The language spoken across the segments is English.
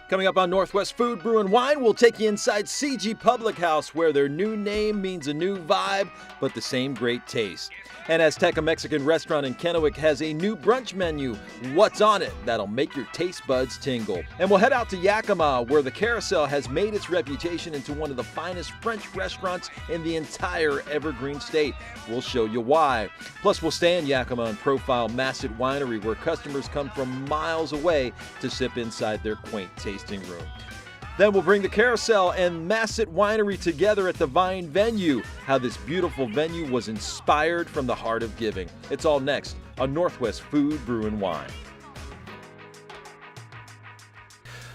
Coming up on Northwest Food, Brew, and Wine, we'll take you inside CG Public House, where their new name means a new vibe, but the same great taste. And Azteca Mexican restaurant in Kennewick has a new brunch menu. What's on it that'll make your taste buds tingle? And we'll head out to Yakima, where the Carousel has made its reputation into one of the finest French restaurants in the entire Evergreen State. We'll show you why. Plus, we'll stay in Yakima and profile Masset Winery, where customers come from miles away to sip inside their quaint tasting room. Then we'll bring the Carousel and Masset Winery together at the Vine venue, how this beautiful venue was inspired from the heart of giving. It's all next on Northwest Food, Brew, and Wine.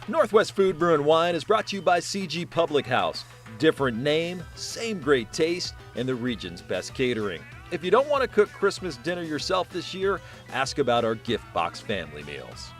Northwest Food, Brew, and Wine is brought to you by CG Public House. Different name, same great taste, and the region's best catering. If you don't want to cook Christmas dinner yourself this year, ask about our gift box family meals.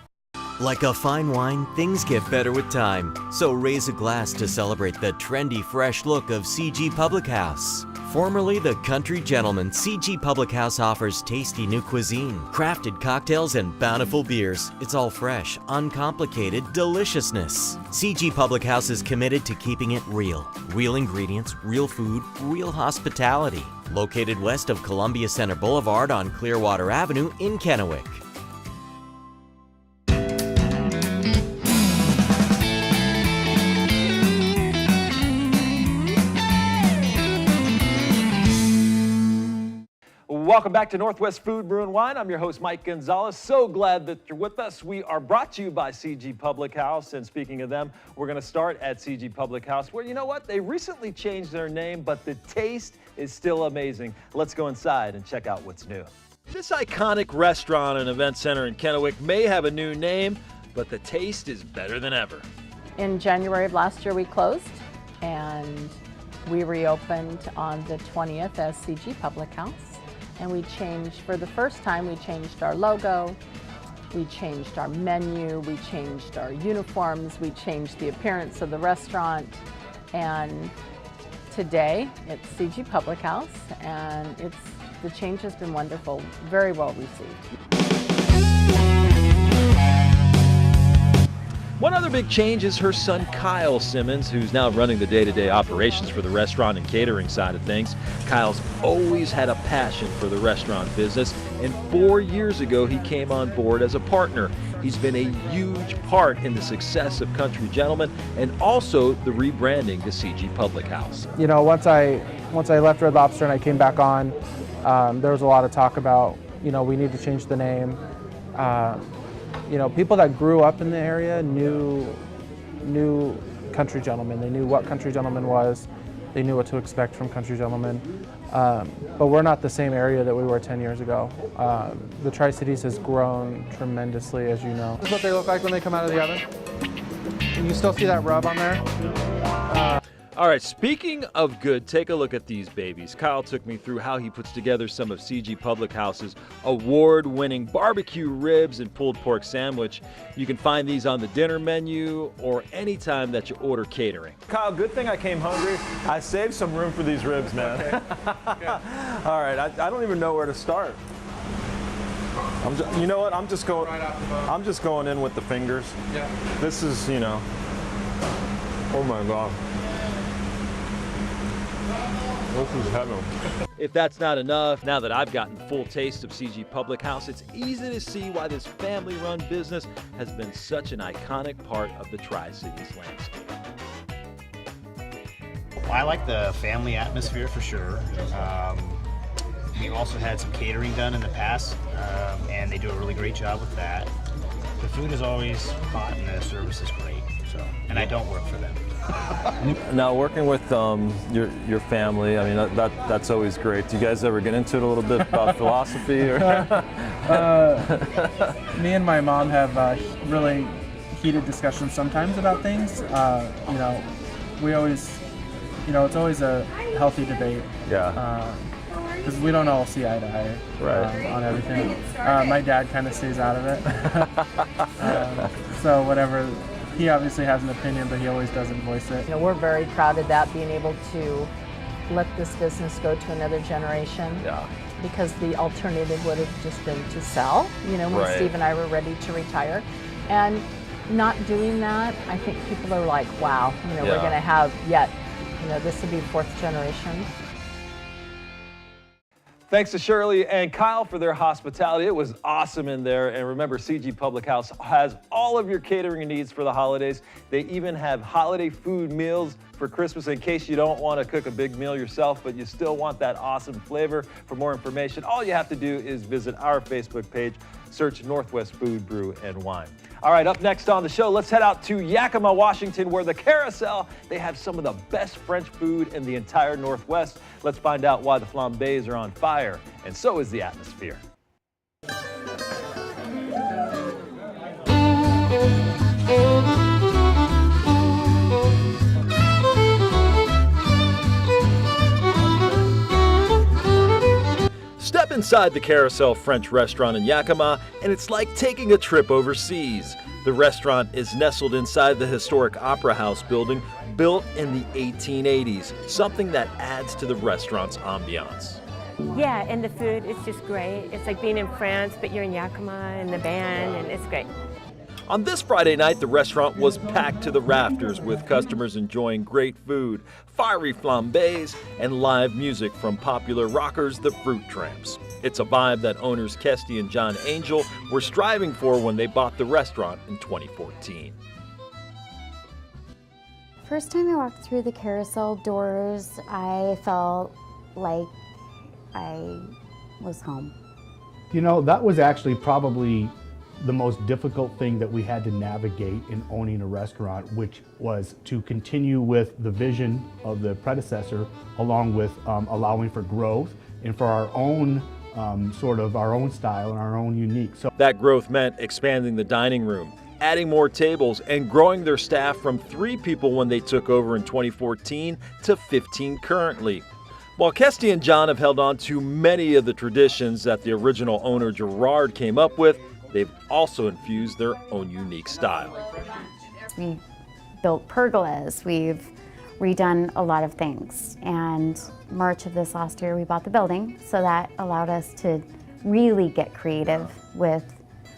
Like a fine wine, things get better with time. So raise a glass to celebrate the trendy, fresh look of CG Public House. Formerly the Country Gentleman, CG Public House offers tasty new cuisine, crafted cocktails, and bountiful beers. It's all fresh, uncomplicated deliciousness. CG Public House is committed to keeping it real. Real ingredients, real food, real hospitality. Located west of Columbia Center Boulevard on Clearwater Avenue in Kennewick. Welcome back to Northwest Food, Brew, and Wine. I'm your host, Mike Gonzalez. So glad that you're with us. We are brought to you by CG Public House. And speaking of them, we're going to start at CG Public House, where, you know what? They recently changed their name, but the taste is still amazing. Let's go inside and check out what's new. This iconic restaurant and event center in Kennewick may have a new name, but the taste is better than ever. In January of last year, we closed, and we reopened on the 20th as CG Public House. And we changed, for the first time, we changed our logo, we changed our menu, we changed our uniforms, we changed the appearance of the restaurant. And today, it's CG Public House, and the change has been wonderful, very well received. One other big change is her son, Kyle Simmons, who's now running the day-to-day operations for the restaurant and catering side of things. Kyle's always had a passion for the restaurant business, and 4 years ago, he came on board as a partner. He's been a huge part in the success of Country Gentleman and also the rebranding to CG Public House. You know, once I left Red Lobster and I came back on, there was a lot of talk about, you know, we need to change the name. You know, people that grew up in the area knew Country Gentleman. They knew what Country Gentleman was. They knew what to expect from Country Gentleman. But we're not the same area that we were 10 years ago. The Tri-Cities has grown tremendously, as you know. This is what they look like when they come out of the oven. And you still see that rub on there. All right, speaking of good, take a look at these babies. Kyle took me through how he puts together some of CG Public House's award-winning barbecue ribs and pulled pork sandwich. You can find these on the dinner menu or anytime that you order catering. Kyle, good thing I came hungry. I saved some room for these ribs, man. Okay. All right, I don't even know where to start. You know what? I'm just going in with the fingers. Yeah. This is, you know. Oh my God. This is heaven. If that's not enough, now that I've gotten full taste of CG Public House, it's easy to see why this family-run business has been such an iconic part of the Tri-Cities landscape. I like the family atmosphere for sure. We've also had some catering done in the past, and they do a really great job with that. The food is always hot and the service is great. So, and I don't work for them. Now, working with your family, I mean, that's always great. Do you guys ever get into it a little bit about philosophy? Or? Me and my mom have really heated discussions sometimes about things. You know, we always, you know, it's always a healthy debate. Yeah. Because we don't all see eye to eye on everything. My dad kind of stays out of it. So whatever. He obviously has an opinion, but he always doesn't voice it. You know, we're very proud of that, being able to let this business go to another generation. Yeah. Because the alternative would have just been to sell, you know, when Steve and I were ready to retire. And not doing that, I think people are like, wow, you know, Yeah. we're going to have yet, you know, this would be fourth generation. Thanks to Shirley and Kyle for their hospitality. It was awesome in there. And remember, CG Public House has all of your catering needs for the holidays. They even have holiday food meals for Christmas in case you don't want to cook a big meal yourself, but you still want that awesome flavor. For more information, all you have to do is visit our Facebook page, search Northwest Food, Brew, and Wine. All right, up next on the show, let's head out to Yakima, Washington, where the Carousel, they have some of the best French food in the entire Northwest. Let's find out why the flambés are on fire, and so is the atmosphere. Step inside the Carousel French restaurant in Yakima, and it's like taking a trip overseas. The restaurant is nestled inside the historic Opera House building, built in the 1880s, something that adds to the restaurant's ambiance. Yeah, and the food is just great. It's like being in France, but you're in Yakima and the band, and it's great. On this Friday night, the restaurant was packed to the rafters with customers enjoying great food, fiery flambés, and live music from popular rockers, the Fruit Tramps. It's a vibe that owners Kesty and John Angel were striving for when they bought the restaurant in 2014. First time I walked through the Carousel doors, I felt like I was home. You know, that was actually probably the most difficult thing that we had to navigate in owning a restaurant, which was to continue with the vision of the predecessor, along with allowing for growth and for our own sort of our own style and our own unique. So that growth meant expanding the dining room, adding more tables, and growing their staff from 3 people when they took over in 2014 to 15 currently. While Kesty and John have held on to many of the traditions that the original owner Gerard came up with, they've also infused their own unique style. We built pergolas, we've redone a lot of things, and March of this last year we bought the building, so that allowed us to really get creative with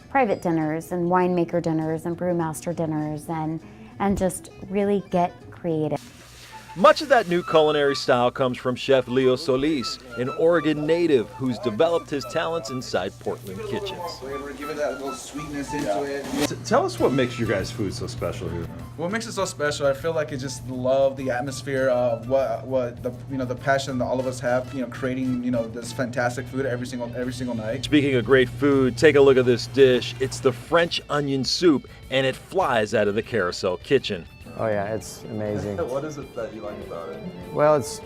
private dinners and winemaker dinners and brewmaster dinners and just really get creative. Much of that new culinary style comes from Chef Leo Solis, an Oregon native who's developed his talents inside Portland kitchens. We're able to give it that little sweetness into it. Tell us what makes your guys' food so special here. What makes it so special, I feel like it's just the love, the atmosphere of what the the passion that all of us have, creating this fantastic food every single night. Speaking of great food, take a look at this dish. It's the French onion soup, and it flies out of the Carousel kitchen. Oh yeah, it's amazing. What is it that you like about it? Well, it's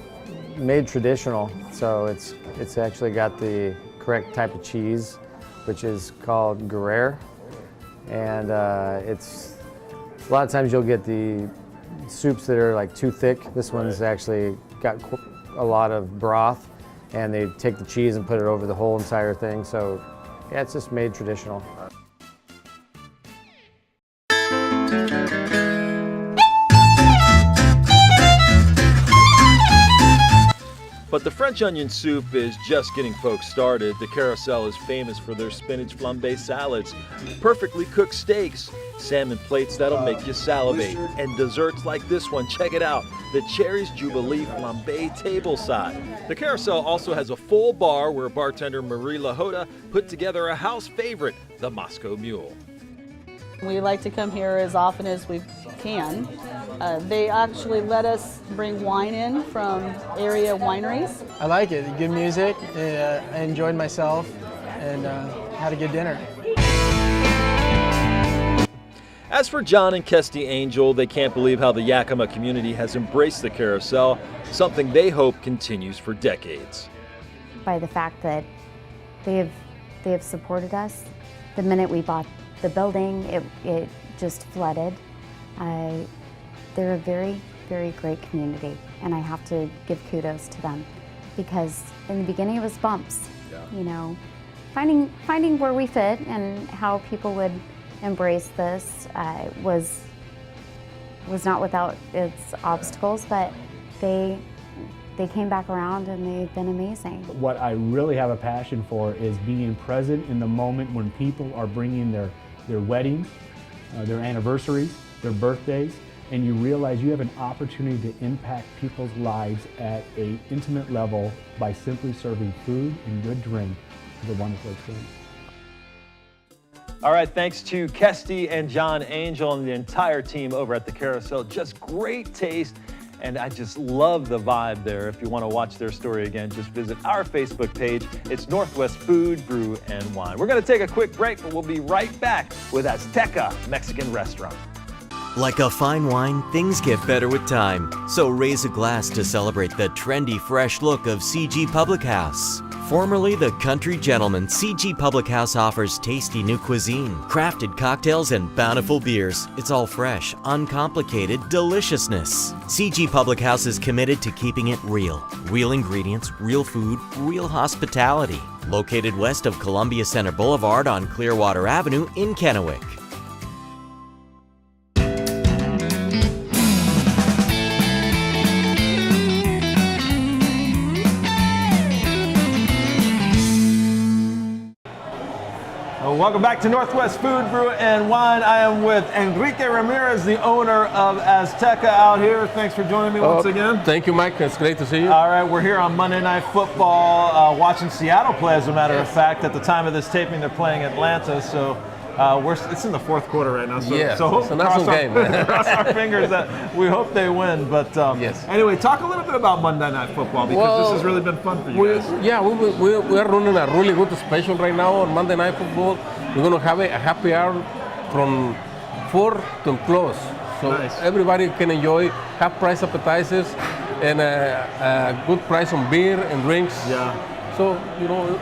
made traditional, so it's actually got the correct type of cheese, which is called Gruyere, and it's a lot of times you'll get the soups that are like too thick. This one's actually got a lot of broth, and they take the cheese and put it over the whole entire thing. So yeah, it's just made traditional. But the French onion soup is just getting folks started. The Carousel is famous for their spinach flambé salads, perfectly cooked steaks, salmon plates that'll make you salivate, and desserts like this one. Check it out, the Cherries Jubilee flambé tableside. The Carousel also has a full bar where bartender Marie Lahota put together a house favorite, the Moscow Mule. We like to come here as often as we can. They actually let us bring wine in from area wineries. I like it. Good music. I enjoyed myself and had a good dinner. As for John and Kesty Angel, they can't believe how the Yakima community has embraced the Carousel, something they hope continues for decades. By the fact that they have supported us. The minute we bought the building, it just flooded. They're a very, very great community, and I have to give kudos to them, because in the beginning it was bumps. Finding where we fit and how people would embrace this was not without its obstacles, but they came back around and they've been amazing. what I really have a passion for is being present in the moment when people are bringing their weddings, their anniversaries, their birthdays, and you realize you have an opportunity to impact people's lives at an intimate level by simply serving food and good drink to the wonderful experience. All right, thanks to Kesty and John Angel and the entire team over at the Carousel. Just great taste, and I just love the vibe there. If you want to watch their story again, just visit our Facebook page. It's Northwest Food, Brew, and Wine. We're going to take a quick break, but we'll be right back with Azteca Mexican Restaurant. Like a fine wine, things get better with time. So raise a glass to celebrate the trendy, fresh look of CG Public House. Formerly the Country Gentleman, CG Public House offers tasty new cuisine, crafted cocktails, and bountiful beers. It's all fresh, uncomplicated deliciousness. CG Public House is committed to keeping it real. Real ingredients, real food, real hospitality. Located west of Columbia Center Boulevard on Clearwater Avenue in Kennewick. Welcome back to Northwest Food, Brew, and Wine. I am with Enrique Ramirez, the owner of Azteca out here. Thanks for joining me once again. Thank you, Mike. It's great to see you. All right, we're here on Monday Night Football, watching Seattle play, as a matter of fact. At the time of this taping, they're playing Atlanta, so it's in the fourth quarter right now. So, it's an awesome game. Cross our fingers that we hope they win. But anyway, talk a little bit about Monday Night Football, because this has really been fun for you guys. Yeah, we are running a really good special right now on Monday Night Football. We're going to have a happy hour from 4 to close. So everybody can enjoy half-price appetizers and a good price on beer and drinks. Yeah. So, you know.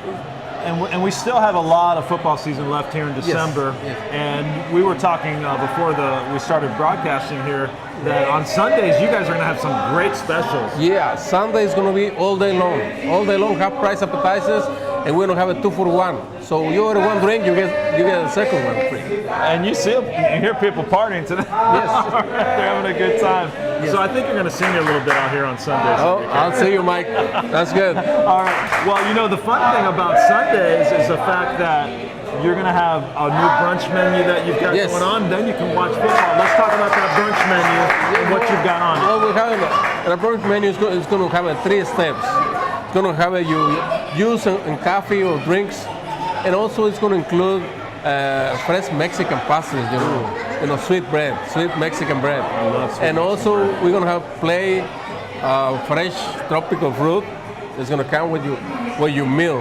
And we still have a lot of football season left here in December. Yes. And we were talking before we started broadcasting here that on Sundays you guys are going to have some great specials. Yeah, Sunday is going to be all day long. All day long, half-price appetizers, and we're going to have a 2-for-1. So you order one drink, you get a second one free. And you hear people partying today. Yes. They're having a good time. Yes. So I think you're going to sing a little bit out here on Sundays. Oh, I'll see you, Mike. That's good. All right. Well, you know, the fun thing about Sundays is the fact that you're going to have a new brunch menu that you've got going on. Then you can watch football. Let's talk about that brunch menu and what you've got on it. Well, we have the brunch menu is going to have 3 steps. It's going to have juice and coffee or drinks, and also it's going to include fresh Mexican pastas, you know, sweet Mexican bread. And also we're going to have fresh tropical fruit. It's going to come with your meal.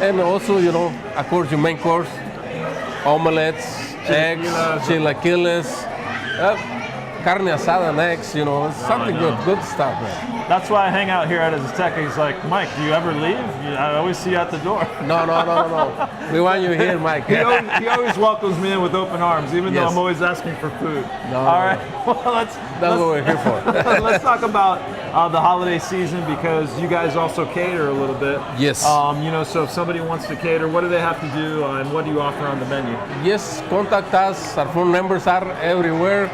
And also, you know, of course, your main course, omelets, eggs, chilaquiles, carne asada and eggs, you know, something good stuff, man. That's why I hang out here at Azteca. He's like, Mike, do you ever leave? I always see you at the door. No. We want you here, Mike. He always welcomes me in with open arms, even though I'm always asking for food. All right. Well, that's what we're here for. Let's talk about the holiday season, because you guys also cater a little bit. Yes. You know, so if somebody wants to cater, what do they have to do, and what do you offer on the menu? Yes, contact us. Our phone numbers are everywhere.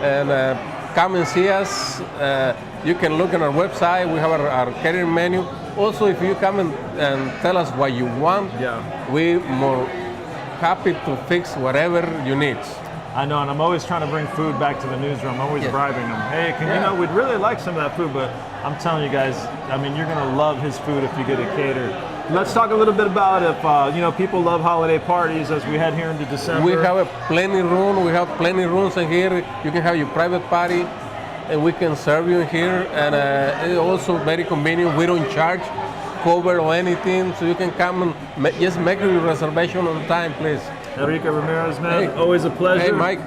And come and see us. You can look on our website. We have our catering menu. Also, if you come and tell us what you want, we're more happy to fix whatever you need. I know, and I'm always trying to bring food back to the newsroom. I'm always bribing them. Hey, you know, we'd really like some of that food, but I'm telling you guys, I mean, you're going to love his food if you get it catered. Let's talk a little bit about if, you know, people love holiday parties as we head here into December. We have plenty room. We have plenty rooms in here. You can have your private party, and we can serve you in here. And it's also very convenient. We don't charge cover or anything, so you can come and just make your reservation on time, please. Enrique Ramirez, man, always a pleasure. Hey, Mike,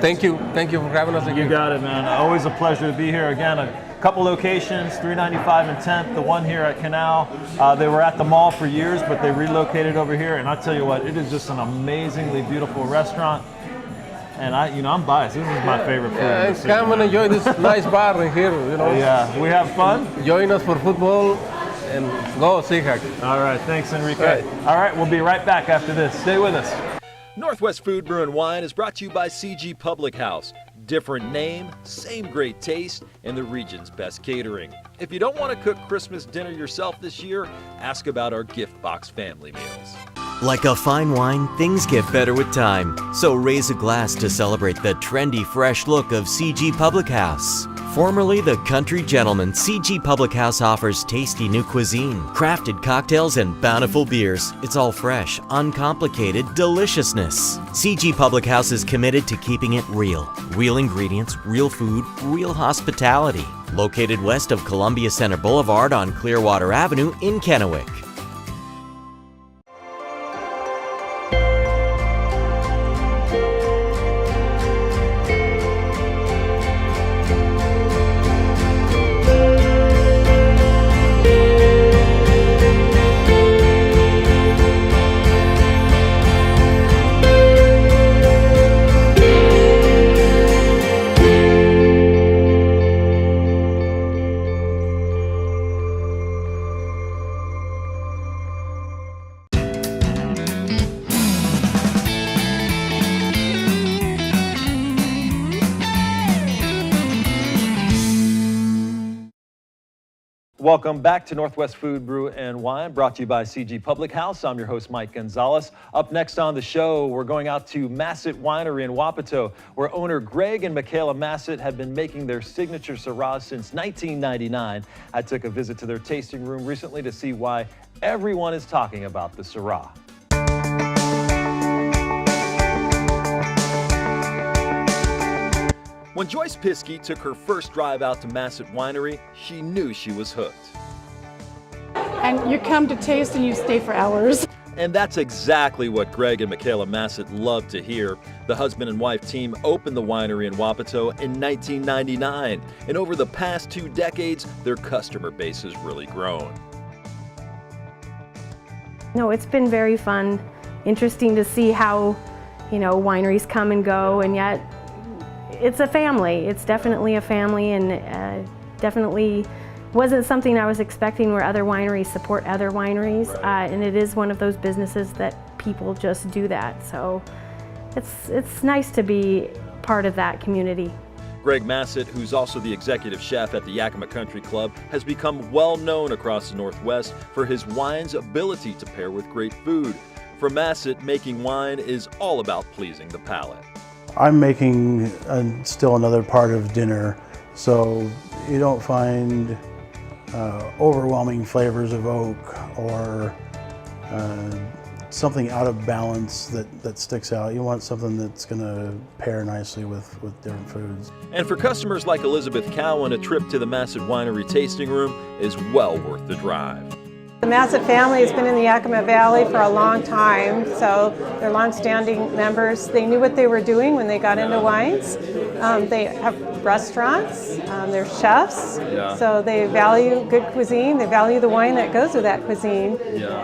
thank you for having us again. You got it, man. Always a pleasure to be here again. A couple locations, 395 and 10th, the one here at Canal. They were at the mall for years, but they relocated over here, and I tell you what, it is just an amazingly beautiful restaurant. And I'm biased. This is my favorite food. Come and enjoy this nice bar in here, you know. Yeah, we have fun. Join us for football and go Seahawks. All right, thanks, Enrique. All right, we'll be right back after this. Stay with us. Northwest Food, Brew, and Wine is brought to you by CG Public House. Different name, same great taste, and the region's best catering. If you don't want to cook Christmas dinner yourself this year, ask about our gift box family meals. Like a fine wine, things get better with time. So raise a glass to celebrate the trendy, fresh look of CG Public House. Formerly the Country Gentleman, CG Public House offers tasty new cuisine, crafted cocktails, and bountiful beers. It's all fresh, uncomplicated deliciousness. CG Public House is committed to keeping it real. Real ingredients, real food, real hospitality. Located west of Columbia Center Boulevard on Clearwater Avenue in Kennewick. Welcome back to Northwest Food, Brew, and Wine, brought to you by CG Public House. I'm your host, Mike Gonzalez. Up next on the show, we're going out to Masset Winery in Wapato, where owner Greg and Michaela Masset have been making their signature Syrah since 1999. I took a visit to their tasting room recently to see why everyone is talking about the Syrah. When Joyce Piskey took her first drive out to Masset Winery, she knew she was hooked. And you come to taste and you stay for hours. And that's exactly what Greg and Michaela Masset loved to hear. The husband and wife team opened the winery in Wapato in 1999. And over the past 2 decades, their customer base has really grown. No, it's been very fun, interesting to see how, wineries come and go, and yet it's a family. It's definitely a family, and definitely wasn't something I was expecting where other wineries support other wineries. Right. And it is one of those businesses that people just do that. So it's nice to be part of that community. Greg Masset, who's also the executive chef at the Yakima Country Club, has become well known across the Northwest for his wine's ability to pair with great food. For Masset, making wine is all about pleasing the palate. I'm making still another part of dinner, so you don't find overwhelming flavors of oak or something out of balance that sticks out. You want something that's going to pair nicely with different foods. And for customers like Elizabeth Cowan, a trip to the Masset Winery tasting room is well worth the drive. The Masset family has been in the Yakima Valley for a long time, so they're long-standing members. They knew what they were doing when they got into wines. They have restaurants, they're chefs, so they value good cuisine, they value the wine that goes with that cuisine.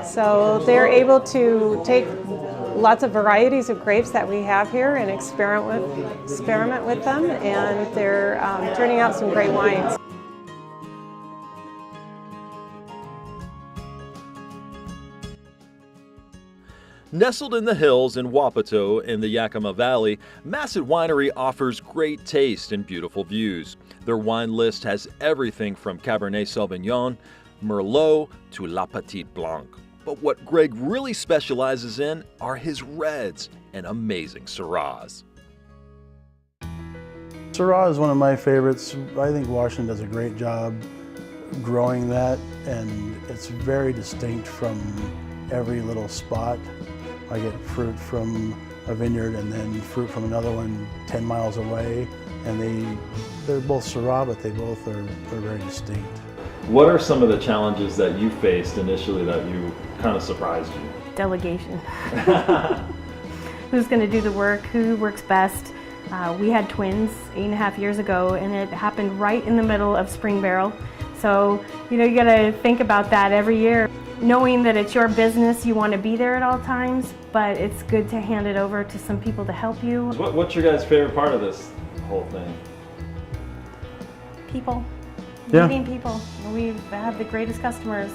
So they're able to take lots of varieties of grapes that we have here and experiment with them, and they're turning out some great wines. Nestled in the hills in Wapato in the Yakima Valley, Masset Winery offers great taste and beautiful views. Their wine list has everything from Cabernet Sauvignon, Merlot to La Petite Blanc. But what Greg really specializes in are his reds and amazing Syrahs. Syrah is one of my favorites. I think Washington does a great job growing that, and it's very distinct from every little spot. I get fruit from a vineyard and then fruit from another one 10 miles away, and they're both Syrah, but they both are very distinct. What are some of the challenges that you faced initially that you kind of surprised you? Delegation. Who's going to do the work? Who works best? We had twins 8.5 years ago, and it happened right in the middle of spring barrel. So, you got to think about that every year. Knowing that it's your business, you want to be there at all times, but it's good to hand it over to some people to help you. What's your guys' favorite part of this whole thing? People. Yeah. Meeting people. We have the greatest customers,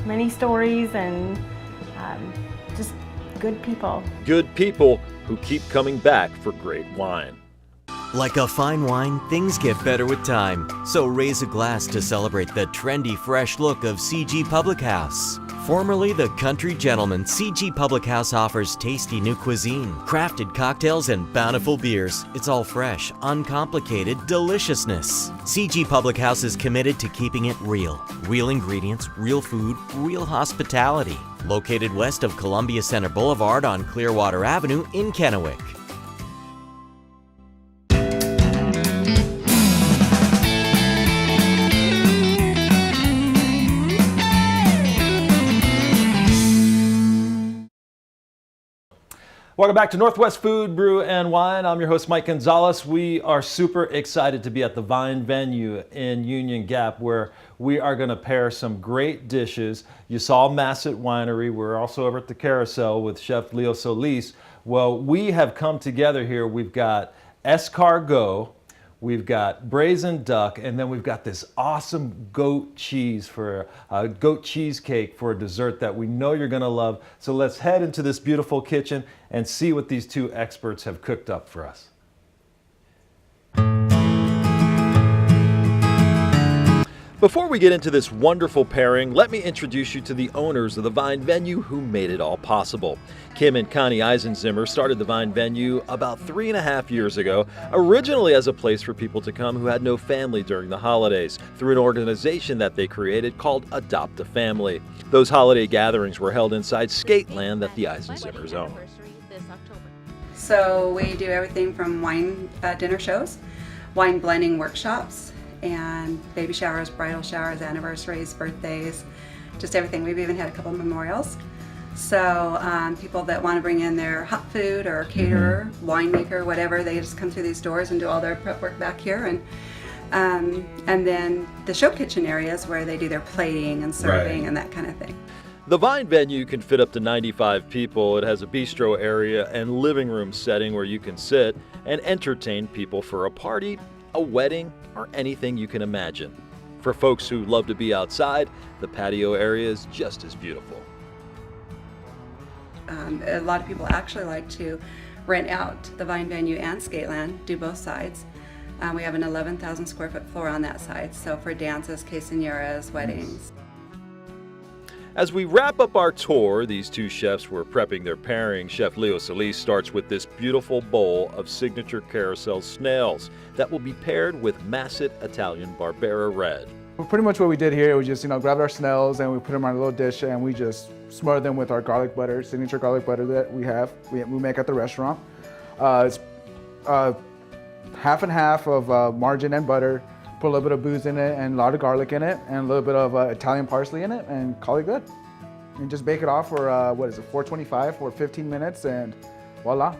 many stories, and just good people. Good people who keep coming back for great wine. Like a fine wine, things get better with time. So raise a glass to celebrate the trendy, fresh look of CG Public House. Formerly the Country Gentleman, CG Public House offers tasty new cuisine, crafted cocktails, and bountiful beers. It's all fresh, uncomplicated deliciousness. CG Public House is committed to keeping it real. Real ingredients, real food, real hospitality. Located west of Columbia Center Boulevard on Clearwater Avenue in Kennewick. Welcome back to Northwest Food, Brew, and Wine. I'm your host, Mike Gonzalez. We are super excited to be at the Vine venue in Union Gap, where we are going to pair some great dishes. You saw Masset Winery. We're also over at the Carousel with Chef Leo Solis. Well, we have come together here. We've got escargot, we've got braised duck, and then we've got this awesome goat cheese for a goat cheesecake for a dessert that we know you're going to love. So let's head into this beautiful kitchen and see what these two experts have cooked up for us. Before we get into this wonderful pairing, let me introduce you to the owners of the Vine venue who made it all possible. Kim and Connie Eisenzimmer started the Vine venue about 3.5 years ago, originally as a place for people to come who had no family during the holidays, through an organization that they created called Adopt a Family. Those holiday gatherings were held inside Skateland that the Eisenzimmers own. So we do everything from wine dinner shows, wine blending workshops, and baby showers, bridal showers, anniversaries, birthdays, just everything. We've even had a couple of memorials. So people that want to bring in their hot food or caterer, winemaker, whatever, they just come through these doors and do all their prep work back here. And then the show kitchen areas where they do their plating and serving and that kind of thing. The Vine venue can fit up to 95 people. It has a bistro area and living room setting where you can sit and entertain people for a party, a wedding, or anything you can imagine. For folks who love to be outside, the patio area is just as beautiful. A lot of people actually like to rent out the Vine venue and Skateland, do both sides. We have an 11,000 square foot floor on that side, so for dances, quinceañeras, weddings. As we wrap up our tour, these two chefs were prepping their pairing. Chef Leo Solis starts with this beautiful bowl of signature Carousel snails that will be paired with Masset Italian Barbera Red. Well, pretty much what we did here was just, grabbed our snails and we put them on a little dish and we just smothered them with our garlic butter, signature garlic butter that we have, we make at the restaurant. It's half and half of margarine and butter. Put a little bit of booze in it and a lot of garlic in it and a little bit of Italian parsley in it and call it good. And just bake it off for, 425 for 15 minutes and voila.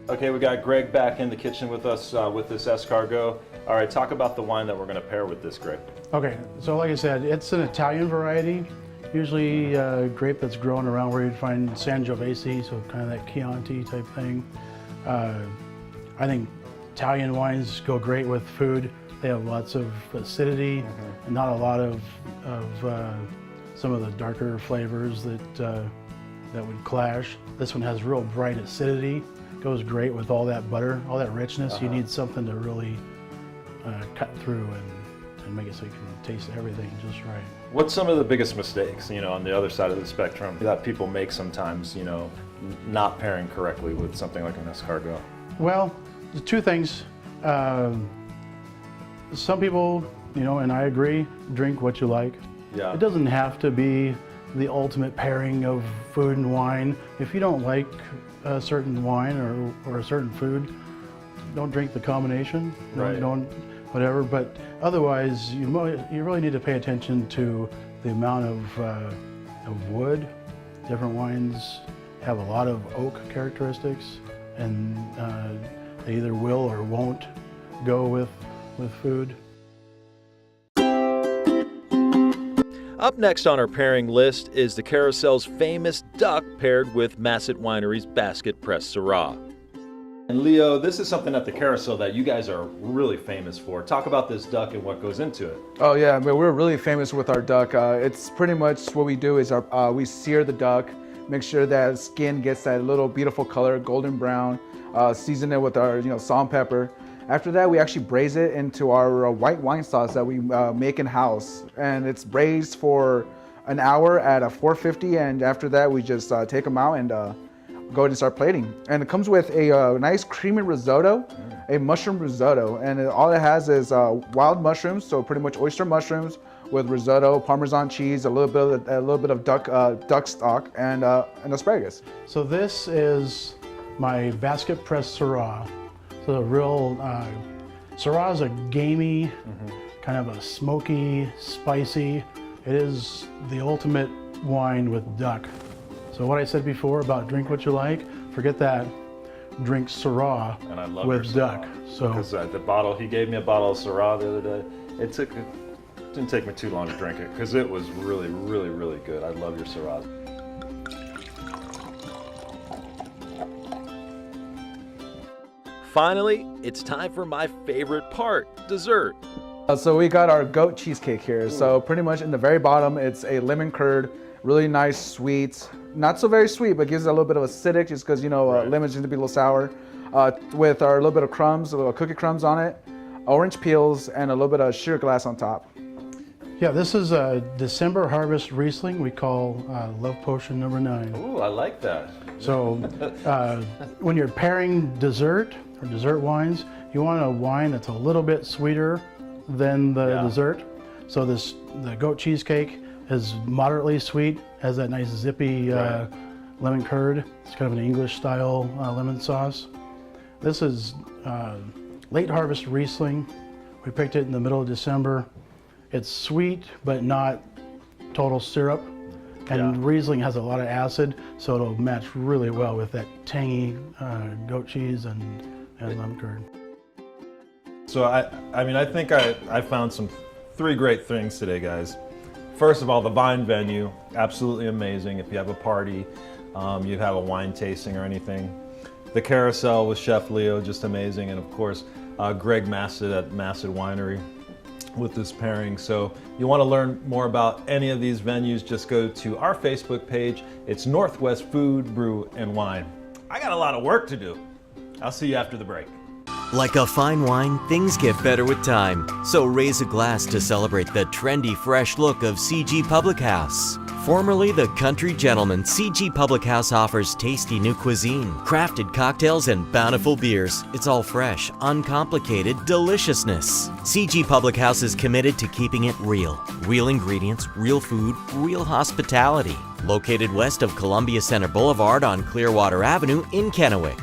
Okay, we got Greg back in the kitchen with us with this escargot. All right, talk about the wine that we're going to pair with this, Greg. Okay, so like I said, it's an Italian variety. Usually grape that's grown around where you'd find Sangiovese, so kind of that Chianti type thing. I think Italian wines go great with food. They have lots of acidity, and not a lot of some of the darker flavors that would clash. This one has real bright acidity. Goes great with all that butter, all that richness. You need something to really cut through and make it so you can taste everything just right. What's some of the biggest mistakes, on the other side of the spectrum that people make sometimes, not pairing correctly with something like an escargot? Well, two things. Some people, and I agree, drink what you like. Yeah. It doesn't have to be the ultimate pairing of food and wine. If you don't like a certain wine or a certain food, don't drink the combination. Right. Don't whatever. But otherwise, you really need to pay attention to the amount of wood. Different wines have a lot of oak characteristics, and they either will or won't go with food. Up next on our pairing list is the Carousel's famous duck paired with Masset Winery's basket pressed Syrah. And Leo, this is something at the Carousel that you guys are really famous for. Talk about this duck and what goes into it. Oh yeah, we're really famous with our duck. It's pretty much what we do is we sear the duck, make sure that skin gets that little beautiful color, golden brown, season it with our salt and pepper, After that, we actually braise it into our white wine sauce that we make in-house. And it's braised for an hour at a 450, and after that, we just take them out and go ahead and start plating. And it comes with a nice creamy risotto, a mushroom risotto. And all it has is wild mushrooms, so pretty much oyster mushrooms with risotto, Parmesan cheese, a little bit of duck stock, and asparagus. So this is my basket pressed Syrah. So the real Syrah is a gamey, kind of a smoky, spicy. It is the ultimate wine with duck. So what I said before about drink what you like, forget that. Drink Syrah And I love with your duck. Syrah. So Because the bottle, he gave me a bottle of Syrah the other day. It didn't take me too long to drink it because it was really, really, really good. I love your Syrah. Finally, it's time for my favorite part, dessert. So we got our goat cheesecake here. So pretty much in the very bottom, it's a lemon curd, really nice, sweet, not so very sweet, but gives it a little bit of acidic just because, you know, lemons tend to be a little sour. With our little bit of crumbs, a little cookie crumbs on it, orange peels, and a little bit of sugar glass on top. yeah, this is a December harvest Riesling we call Love Potion number 9. Ooh, I like that. So when you're pairing dessert or dessert wines, you want a wine that's a little bit sweeter than the dessert. So the goat cheesecake is moderately sweet, has that nice zippy lemon curd. It's kind of an English style lemon sauce. This is late harvest Riesling. We picked it in the middle of December. It's sweet, but not total syrup. And Riesling has a lot of acid, so it'll match really well with that tangy goat cheese and lemon curd. So I mean, I think I found 3 great things today, guys. First of all, the Vine venue, absolutely amazing. If you have a party, you have a wine tasting or anything. The Carousel with Chef Leo, just amazing. And of course, Greg Masset at Masset Winery with this pairing. So you want to learn more about any of these venues, just go to our Facebook page. It's Northwest Food, Brew, and Wine. I got a lot of work to do. I'll see you after the break. Like a fine wine, things get better with time. So raise a glass to celebrate the trendy, fresh look of CG Public House. Formerly the Country Gentleman, CG Public House offers tasty new cuisine, crafted cocktails, and bountiful beers. It's all fresh, uncomplicated deliciousness. CG Public House is committed to keeping it real. Real ingredients, real food, real hospitality. Located west of Columbia Center Boulevard on Clearwater Avenue in Kennewick.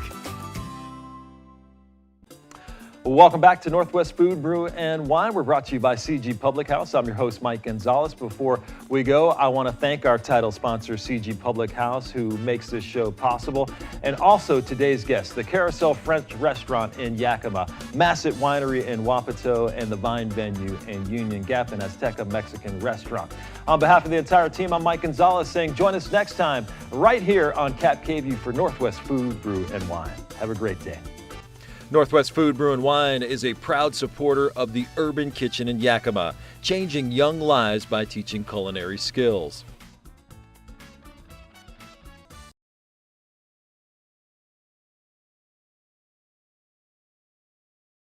Welcome back to Northwest Food, Brew, and Wine. We're brought to you by CG Public House. I'm your host, Mike Gonzalez. Before we go, I want to thank our title sponsor, CG Public House, who makes this show possible, and also today's guests, the Carousel French Restaurant in Yakima, Masset Winery in Wapato, and the Vine Venue in Union Gap, and Azteca Mexican Restaurant. On behalf of the entire team, I'm Mike Gonzalez saying join us next time right here on Cap KView for Northwest Food, Brew, and Wine. Have a great day. Northwest Food, Brew, and Wine is a proud supporter of the Urban Kitchen in Yakima, changing young lives by teaching culinary skills.